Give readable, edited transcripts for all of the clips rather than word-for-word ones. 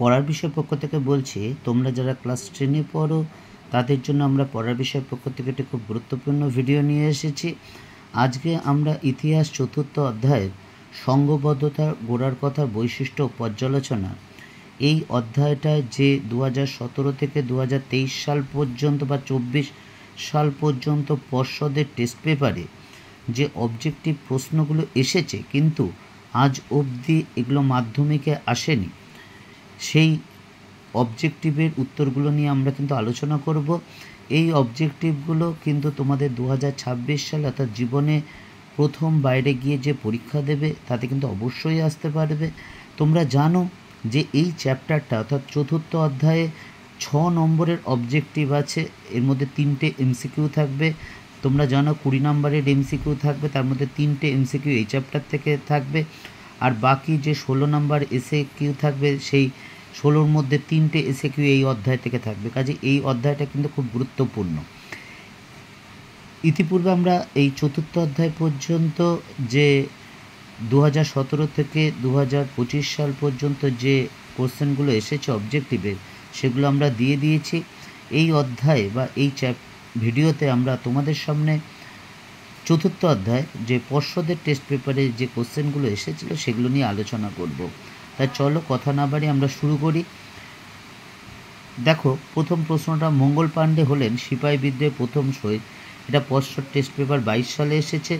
পড়ার বিষয় পক্ষ থেকে বলছি, তোমরা যারা ক্লাস 10-এ পড়ো তাদের জন্য আমরা পড়ার বিষয় পক্ষ থেকে একটি খুব গুরুত্বপূর্ণ ভিডিও নিয়ে এসেছি। আজকে আমরা ইতিহাস 4র্থ অধ্যায়ের সংঘবদ্ধতার গোড়ার কথা বৈশিষ্ট্য ও পর্যালোচনা, এই অধ্যায়টায় যে 2017 থেকে 2023 সাল পর্যন্ত বা 24 সাল পর্যন্ত পর্ষদের টেস্ট পেপারে যে অবজেক্টিভ প্রশ্নগুলো এসেছে কিন্তু আজ অবধি এগুলো মাধ্যমিকে আসেনি, সেই অবজেক্টিভের উত্তরগুলো নিয়ে আমরা কিন্তু আলোচনা করব। এই অবজেক্টিভগুলো কিন্তু তোমাদের 2026 সালে অর্থাৎ জীবনে প্রথম বাইরে গিয়ে যে পরীক্ষা দেবে তাতে কিন্তু অবশ্যই আসতে পারবে। তোমরা জানো যে এই চ্যাপ্টারটা অর্থাৎ 4র্থ অধ্যায়ে 6 নম্বরের অবজেক্টিভ আছে, এর মধ্যে 3টে এমসিকিউ থাকবে। তোমরা জানো 20 নম্বরের এমসিকিউ থাকবে, তার মধ্যে 3টে এমসিকিউ এই চ্যাপ্টার থেকে থাকবে, আর বাকি যে 16 নম্বর এসে কিউ থাকবে সেই 16-র মধ্যে 3টে এসে কিউ এই অধ্যায় থেকে থাকবে। কাজে এই অধ্যায়টা কিন্তু খুব গুরুত্বপূর্ণ। ইতিপূর্বে আমরা এই 4র্থ অধ্যায় পর্যন্ত যে 2017 থেকে 2025 সাল পর্যন্ত যে কোশ্চেনগুলো এসেছে অবজেক্টিভের সেগুলো আমরা দিয়ে দিয়েছি। এই অধ্যায়ে বা এই ভিডিওতে আমরা তোমাদের সামনে 4র্থ অধ্যায় যে পর্ষদের টেস্ট পেপারে যে কোশ্চেনগুলো এসেছিলো সেগুলো নিয়ে আলোচনা করব। তাই চলো কথা না বাড়িয়ে আমরা শুরু করি। দেখো, প্রথম প্রশ্নটা, মঙ্গল পাণ্ডে হলেন সিপাহী বিদ্রোহের প্রথম শহীদ। এটা পর্ষদ টেস্ট পেপার 22 সালে এসেছে।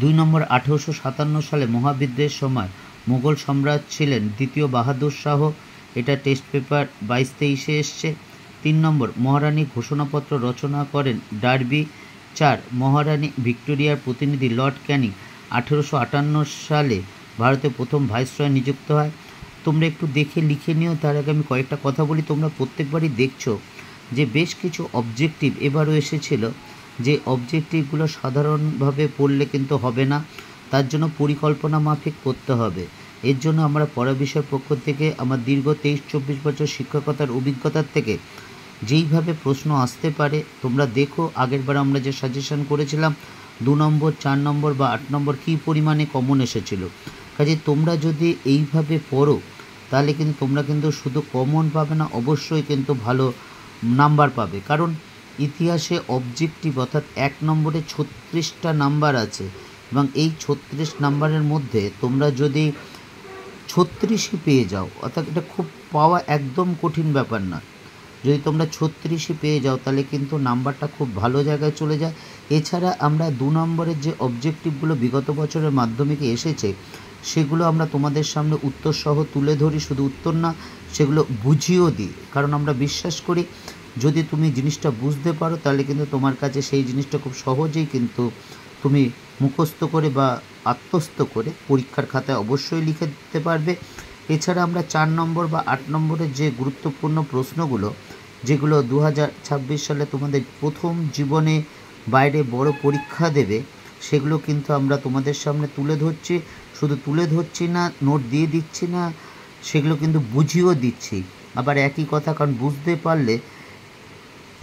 2 নম্বর, 1857 সালে মহাবিদ্রোহের সময় মুঘল সম্রাট ছিলেন দ্বিতীয় বাহাদুর শাহ। এটা টেস্ট পেপার 22-23-এ এসছে। 3 নম্বর, মহারানী ঘোষণাপত্র রচনা করেন ডার্বি। 4, মহারানী ভিক্টোরিয়ার প্রতিনিধি লর্ড ক্যানিং 1858 সালে ভারতের প্রথম ভাইসরয় নিযুক্ত হয়। তোমরা একটু দেখে লিখে নিও, তার আগে আমি কয়েকটা কথা বলি। তোমরা প্রত্যেকবারই দেখছো যে বেশ কিছু অবজেক্টিভ এবারও এসেছিল, যে অবজেক্টিভগুলো সাধারণভাবে পড়লে কিন্তু হবে না, তার জন্য পরিকল্পনা মাফিক করতে হবে। এর জন্য আমরা পড়া বিষয়ের পক্ষ থেকে আমার দীর্ঘ 23-24 বছর শিক্ষকতার অভিজ্ঞতার থেকে যেইভাবে প্রশ্ন আসতে পারে তোমরা দেখো। আগেরবার আমরা যে সাজেশন করেছিলাম 2 নম্বর, 4 নম্বর বা 8 নম্বর কী পরিমাণে কমন এসেছিল। কাজে তোমরা যদি এইভাবে পড়ো তাহলে কিন্তু তোমরা কিন্তু শুধু কমন পাবে না, অবশ্যই কিন্তু ভালো নাম্বার পাবে। কারণ ইতিহাসে অবজেক্টিভ অর্থাৎ 1 নম্বরে 36টা নাম্বার আছে এবং এই 36 নাম্বারের মধ্যে তোমরা যদি 36ই পেয়ে যাও, অর্থাৎ এটা খুব পাওয়া একদম কঠিন ব্যাপার না। যদি তোমরা 36ই পেয়ে যাও তাহলে কিন্তু নাম্বারটা খুব ভালো জায়গায় চলে যায়। এছাড়া আমরা 2 নম্বরের যে অবজেক্টিভগুলো বিগত বছরের মাধ্যমিকে এসেছে সেগুলো আমরা তোমাদের সামনে উত্তর সহ তুলে ধরি, শুধু উত্তর না সেগুলো বুঝিয়েও দিই। কারণ আমরা বিশ্বাস করি যদি তুমি জিনিসটা বুঝতে পারো তাহলে কিন্তু তোমার কাছে সেই জিনিসটা খুব সহজেই কিন্তু তুমি মুখস্থ করে বা আত্মস্থ করে পরীক্ষার খাতায় অবশ্যই লিখে দিতে পারবে। এছাড়া আমরা 4 নম্বর বা 8 নম্বরের যে গুরুত্বপূর্ণ প্রশ্নগুলো যেগুলো 2026 সালে তোমাদের প্রথম জীবনে বাইরে বড় পরীক্ষা দেবে সেগুলো কিন্তু আমরা তোমাদের সামনে তুলে ধরছি। শুধু তুলে ধরছি না, নোট দিয়ে দিচ্ছি না, সেগুলো কিন্তু বুঝিয়েও দিচ্ছি। আবার একই কথা, কারণ বুঝতে পারলে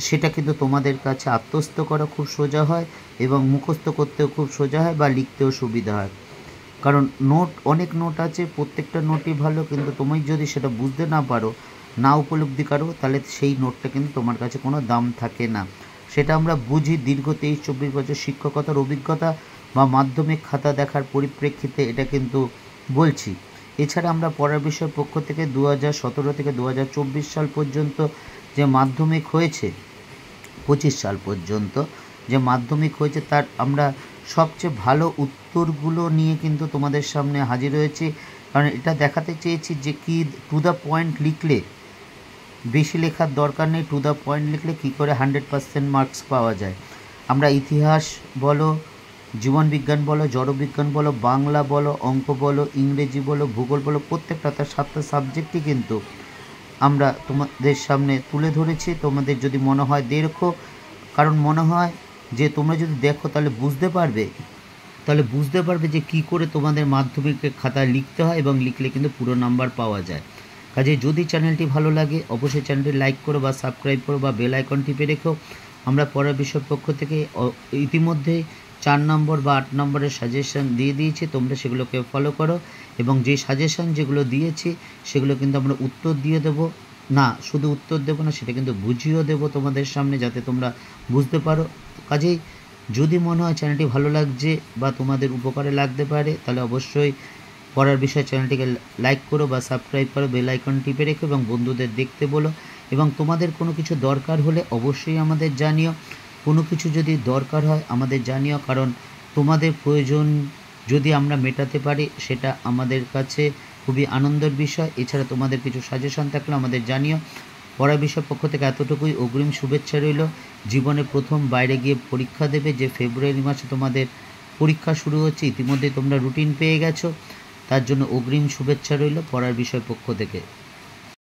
সেটা কিন্তু তোমাদের কাছে আত্মস্থ করা খুব সোজা হয় এবং মুখস্থ করতেও খুব সোজা হয় বা লিখতেও সুবিধা হয়। কারণ নোট, অনেক নোট আছে, প্রত্যেকটা নোটই ভালো, কিন্তু তুমি যদি সেটা বুঝতে না পারো, না উপলব্ধি করো, তাহলে সেই নোটটা কিন্তু তোমার কাছে কোনো দাম থাকে না। সেটা আমরা বুঝি দীর্ঘ 23-24 বছর শিক্ষকতার অভিজ্ঞতা বা মাধ্যমিক খাতা দেখার পরিপ্রেক্ষিতে এটা কিন্তু বলছি। এছাড়া আমরা পড়ার বিষয়ের পক্ষ থেকে 2017 থেকে 2024 সাল পর্যন্ত যে মাধ্যমিক হয়েছে, 25 সাল পর্যন্ত যে মাধ্যমিক হয়েছে তার আমরা সবচেয়ে ভালো উত্তরগুলো নিয়ে কিন্তু তোমাদের সামনে হাজির হয়েছি। কারণ এটা দেখাতে চেয়েছি যে কি টু দ্য পয়েন্ট লিখলে, বেশি লেখার দরকার নেই, টু দ্য পয়েন্ট লিখলে কী করে 100% মার্কস পাওয়া যায়। আমরা ইতিহাস বলো, জীবনবিজ্ঞান বলো, জড়বিজ্ঞান বলো, বাংলা বলো, অঙ্ক বলো, ইংরেজি বলো, ভূগোল বলো, প্রত্যেকটা তার 7টা সাবজেক্টই কিন্তু আমরা তোমাদের সামনে তুলে ধরেছি। তোমাদের যদি মনে হয় দেখো, কারণ মনে হয় যে তোমরা যদি দেখো তাহলে বুঝতে পারবে যে কি করে তোমাদের মাধ্যমিকের খাতায় লিখতে হয় এবং লিখলে কিন্তু পুরো নাম্বার পাওয়া যায়। কাজে যদি চ্যানেলটি ভালো লাগে অবশ্যই চ্যানেলটি লাইক করো বা সাবস্ক্রাইব করো বা বেল আইকন টিপে রেখো। আমরা পড়ার বিষয়ের পক্ষ থেকে ইতিমধ্যে 4 নম্বর বা 8 নম্বরের সাজেশন দিয়ে দিয়েছি, তোমরা সেগুলোকে ফলো করো। এবং যে সাজেশন যেগুলো দিয়েছি সেগুলো কিন্তু আমরা উত্তর দিয়ে দেবো না, শুধু উত্তর দেবো না, সেটা কিন্তু বুঝিয়েও দেবো তোমাদের সামনে, যাতে তোমরা বুঝতে পারো। কাজেই যদি মনে হয় চ্যানেলটি ভালো লাগছে বা তোমাদের উপকারে লাগতে পারে, তাহলে অবশ্যই পড়ার বিষয় চ্যানেলটিকে লাইক করো বা সাবস্ক্রাইব করো, বেল আইকন টিপে রেখো এবং বন্ধুদের দেখতে বলো। এবং তোমাদের কোনো কিছু দরকার হলে অবশ্যই আমাদের জানিও। কোনো কিছু যদি দরকার হয় আমাদের জানিও, কারণ তোমাদের প্রয়োজন যদি আমরা মেটাতে পারি সেটা আমাদের কাছে খুবই আনন্দের বিষয়। এছাড়া তোমাদের কিছু সাজেশন থাকলে আমাদের জানিও। পড়ার বিষয় পক্ষ থেকে এতটুকুই, অগ্রিম শুভেচ্ছা রইল। জীবনে প্রথম বাইরে গিয়ে পরীক্ষা দেবে, যে ফেব্রুয়ারি মাসে তোমাদের পরীক্ষা শুরু হচ্ছে, ইতিমধ্যে তোমরা রুটিন পেয়ে গেছো, তার জন্য অগ্রিম শুভেচ্ছা রইল পড়ার বিষয় পক্ষ থেকে।